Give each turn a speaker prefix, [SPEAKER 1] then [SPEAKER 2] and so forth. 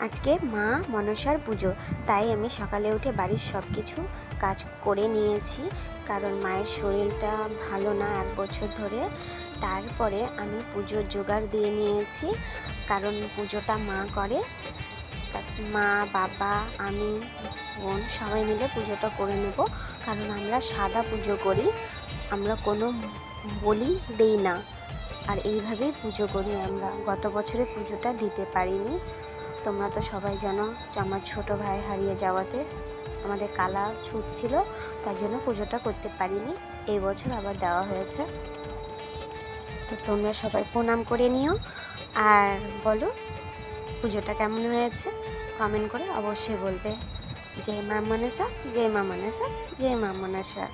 [SPEAKER 1] আজকে মা মনসার পুজো, তাই আমি সকালে উঠে বাড়ির সব কিছু কাজ করে নিয়েছি, কারণ মায়ের শরীরটা ভালো না 1 বছর ধরে। তারপরে আমি পুজোর জোগাড় দিয়ে নিয়েছি, কারণ পুজোটা মা করে। মা, বাবা, আমি, বোন সবাই মিলে পুজোটা করে নেব, কারণ আমরা সাদা পুজো করি, আমরা কোনো বলি দেই না। আর এইভাবেই পুজো করি আমরা। গত বছরে পুজোটা দিতে পারিনি। তোমরা তো সবাই জানো যে আমার ছোটো ভাই হারিয়ে যাওয়াতে আমাদের কালা ছুত ছিল, তাই জন্য পুজোটা করতে পারিনি। এই বছর আবার দেওয়া হয়েছে। তো তোমরা সবাই প্রণাম করে নিও, আর বলো পুজোটা কেমন হয়েছে, কমেন্ট করে অবশ্যই বলবে। জয় মা মনসা, জয় মা মনসা, জয় মা মনসা।